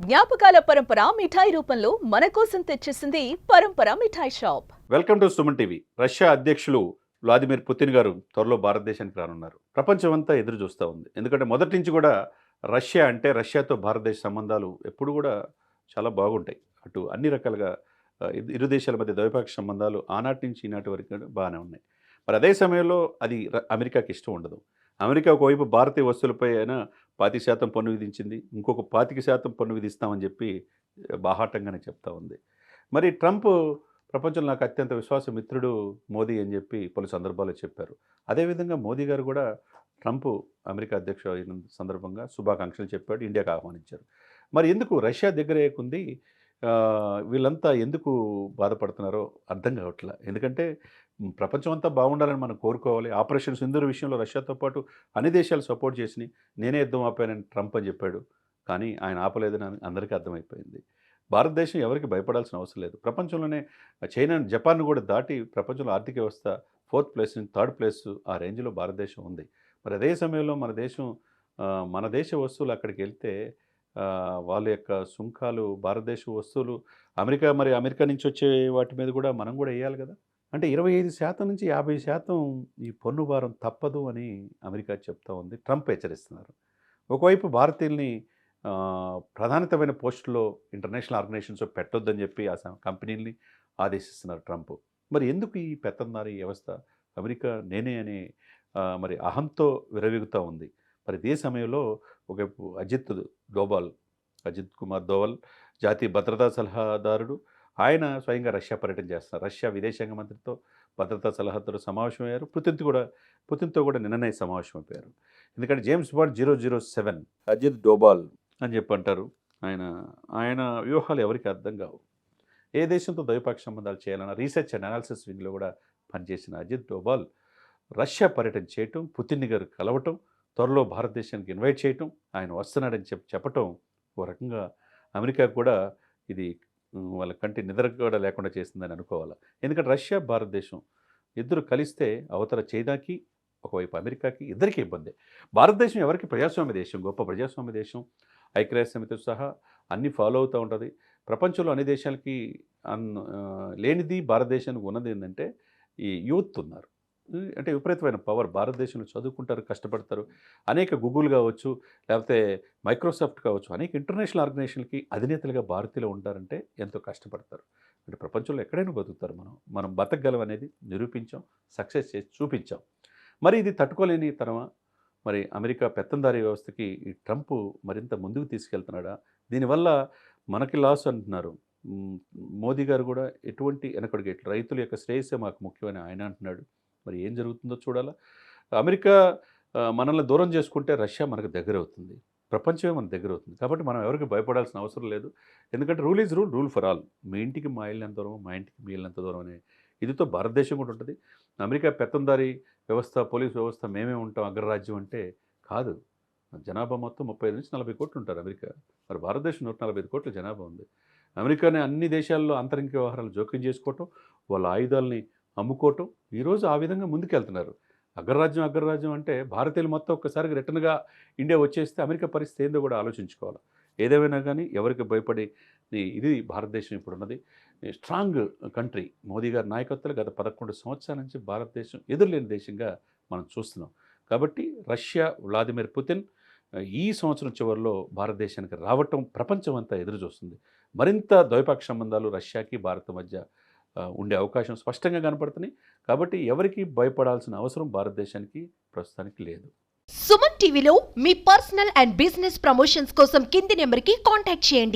జ్ఞాపకాల పరంపర మిఠాయి రూపంలో మన కోసం తెచ్చేసింది Parampara Mithai shop. Welcome to Suman TV. Russia అధ్యక్షులు వ్లాదిమిర్ పుతిన్ గారు త్వరలో భారతదేశానికి రానున్నారు. ప్రపంచమంతా ఎదురు చూస్తూ ఉంది. ఎందుకంటే మొదటి నుంచి కూడా రష్యా అంటే రష్యాతో భారతదేశ సంబంధాలు ఎప్పుడు కూడా చాలా బాగుంటాయి. అటు అన్ని రకాలుగా ఇరు దేశాల మధ్య ద్వైపాక్షిక సంబంధాలు ఆనాటి నుంచి ఈనాటి వరకు కూడా బాగానే ఉన్నాయి. మరి అదే సమయంలో అది అమెరికాకి ఇష్టం ఉండదు. అమెరికా ఒకవైపు భారతీయ వస్తువులపై అయినా 25% పన్ను విధించింది. ఇంకొక 25% పన్ను విధిస్తామని చెప్పి బాహాటంగానే చెప్తా ఉంది. మరి ట్రంప్ ప్రపంచంలో నాకు అత్యంత విశ్వాస మిత్రుడు మోదీ అని చెప్పి పలు సందర్భాల్లో చెప్పారు. అదేవిధంగా మోదీ గారు కూడా ట్రంప్ అమెరికా అధ్యక్షుడు అయిన సందర్భంగా శుభాకాంక్షలు చెప్పాడు, ఇండియాకు ఆహ్వానించారు. మరి ఎందుకు రష్యా దగ్గరేకుంది వీళ్ళంతా ఎందుకు బాధపడుతున్నారో అర్థం కావట్లే. ఎందుకంటే ప్రపంచం అంతా బాగుండాలని మనం కోరుకోవాలి. ఆపరేషన్ సింధూర్ విషయంలో రష్యాతో పాటు అన్ని దేశాలు సపోర్ట్ చేసినాయి. నేనే యుద్ధం ఆపానని ట్రంప్ అని చెప్పాడు. కానీ ఆయన ఆపలేదని అందరికీ అర్థమైపోయింది. భారతదేశం ఎవరికి భయపడాల్సిన అవసరం లేదు. ప్రపంచంలోనే చైనా, జపాన్ కూడా దాటి ప్రపంచంలో ఆర్థిక వ్యవస్థ 4th ప్లేస్ నుంచి 3rd ప్లేస్ ఆ రేంజ్లో భారతదేశం ఉంది. మరి అదే సమయంలో మన దేశ వస్తువులు అక్కడికి వెళ్తే వాళ్ళ యొక్క సుంకాలు, భారతదేశ వస్తువులు అమెరికా నుంచి వచ్చే వాటి మీద కూడా మనం కూడా వేయాలి కదా. అంటే 25% నుంచి 50% ఈ పన్ను భారం తప్పదు అని అమెరికా చెప్తా ఉంది. ట్రంప్ హెచ్చరిస్తున్నారు. ఒకవైపు భారతీయుల్ని ప్రధానతమైన పోస్టులో ఇంటర్నేషనల్ ఆర్గనైజేషన్స్లో పెట్టొద్దని చెప్పి ఆ కంపెనీల్ని ఆదేశిస్తున్నారు ట్రంప్. మరి ఎందుకు ఈ పెత్తందారీ వ్యవస్థ అమెరికా నేనే అనే మరి అహంతో విరవిగుతూ ఉంది. మరి ఇదే సమయంలో ఒకవైపు అజిత్ కుమార్ దోవల్ జాతీయ భద్రతా సలహాదారుడు, ఆయన స్వయంగా రష్యా పర్యటన చేస్తున్నారు. రష్యా విదేశాంగ మంత్రితో భద్రతా సలహాదారు సమావేశమయ్యారు. పుతిన్తో కూడా నిన్ననే సమావేశం అయిపోయారు. ఎందుకంటే జేమ్స్ బాండ్ 007 అజిత్ డోబాల్ అని చెప్పి అంటారు. ఆయన వ్యూహాలు ఎవరికి అర్థం కావు. ఏ దేశంతో ద్వైపాక్షిక సంబంధాలు చేయాలన్న రీసెర్చ్ అండ్ అనాలిసిస్ వింగ్లో కూడా పనిచేసిన అజిత్ డోబాల్ రష్యా పర్యటన చేయటం, పుతిన్ గారు కలవటం, త్వరలో భారతదేశానికి ఇన్వైట్ చేయటం, ఆయన వస్తున్నాడని చెప్పటం ఓ రకంగా అమెరికా కూడా ఇది వాళ్ళ కంటి నిద్ర కూడా లేకుండా చేసిందని అనుకోవాలి. ఎందుకంటే రష్యా, భారతదేశం ఇద్దరు కలిస్తే అవతల చైనాకి, ఒకవైపు అమెరికాకి ఇద్దరికీ ఇబ్బంది. భారతదేశం ఎవరికి ప్రజాస్వామ్య దేశం, గొప్ప ప్రజాస్వామ్య దేశం, ఐక్యరాజ్య సమితితో సహా అన్నీ ఫాలో అవుతూ ఉంటుంది. ప్రపంచంలో అన్ని దేశాలకి లేనిది భారతదేశానికి ఉన్నది ఏంటంటే ఈ యూత్ ఉన్నారు. అంటే విపరీతమైన పవర్. భారతదేశంలో చదువుకుంటారు, కష్టపడతారు. అనేక గూగుల్ కావచ్చు, లేకపోతే మైక్రోసాఫ్ట్ కావచ్చు, అనేక ఇంటర్నేషనల్ ఆర్గనైజేషన్కి అధినేతలుగా భారతీయులు ఉంటారంటే ఎంతో కష్టపడతారు. అంటే ప్రపంచంలో ఎక్కడైనా బతుకుతారు. మనం బతకగలం అనేది నిరూపించాం, సక్సెస్ చేసి చూపించాం. మరి ఇది తట్టుకోలేని తరమా? మరి అమెరికా పెత్తందారీ వ్యవస్థకి ఈ ట్రంప్ మరింత ముందుకు తీసుకెళ్తున్నాడా? దీనివల్ల మనకి లాస్ అంటున్నారు. మోదీ గారు కూడా ఎటువంటి వెనకడుగేట్లు, రైతుల యొక్క శ్రేయస్సే మాకు ముఖ్యమని ఆయన అంటున్నాడు. మరి ఏం జరుగుతుందో చూడాలా. అమెరికా మనల్ని దూరం చేసుకుంటే రష్యా మనకు దగ్గర అవుతుంది, ప్రపంచమే మన దగ్గర అవుతుంది. కాబట్టి మనం ఎవరికి భయపడాల్సిన అవసరం లేదు. ఎందుకంటే rule is rule for all. మీ ఇంటికి మా ఇల్లు ఎంత దూరం, మా ఇంటికి మీ ఇల్లు ఎంత దూరం అనే ఇదితో భారతదేశం కూడా ఉంటుంది. అమెరికా పెత్తందారీ వ్యవస్థ, పోలీస్ వ్యవస్థ మేమే ఉంటాం అగ్రరాజ్యం అంటే కాదు. జనాభా మొత్తం 35 నుంచి 40 కోట్లు ఉంటారు అమెరికా. మరి భారతదేశం 145 కోట్ల జనాభా ఉంది. అమెరికానే అన్ని దేశాల్లో అంతరంగిక వ్యవహారాలు జోక్యం చేసుకోవటం, వాళ్ళ ఆయుధాలని అమ్ముకోవటం, ఈరోజు ఆ విధంగా ముందుకెళ్తున్నారు. అగ్రరాజ్యం అంటే భారతీయులు మొత్తం ఒక్కసారిగా రిటర్న్గా ఇండియా వచ్చేస్తే అమెరికా పరిస్థితి ఏందో కూడా ఆలోచించుకోవాలి. ఏదేమైనా కానీ ఎవరికి భయపడి ఇది భారతదేశం ఇప్పుడున్నది స్ట్రాంగ్ కంట్రీ. మోదీ గారి నాయకత్వంలో గత 11 సంవత్సరాల నుంచి భారతదేశం ఎదురులేని దేశంగా మనం చూస్తున్నాం. కాబట్టి రష్యా, వ్లాదిమిర్ పుతిన్ ఈ సంవత్సరం చివరిలో భారతదేశానికి రావటం ప్రపంచం అంతా ఎదురు చూస్తుంది. మరింత ద్వైపాక్షిక సంబంధాలు రష్యాకి భారత్ మధ్య ఉండే అవకాశం స్పష్టంగా కనపడుతున్నాయి. కాబట్టి ఎవరికి భయపడాల్సిన అవసరం భారతదేశానికి ప్రస్తుతానికి లేదు. సుమన్ టీవీలో మీ పర్సనల్ అండ్ బిజినెస్ ప్రమోషన్స్ కోసం కింది నెంబర్కి కాంటాక్ట్ చేయండి.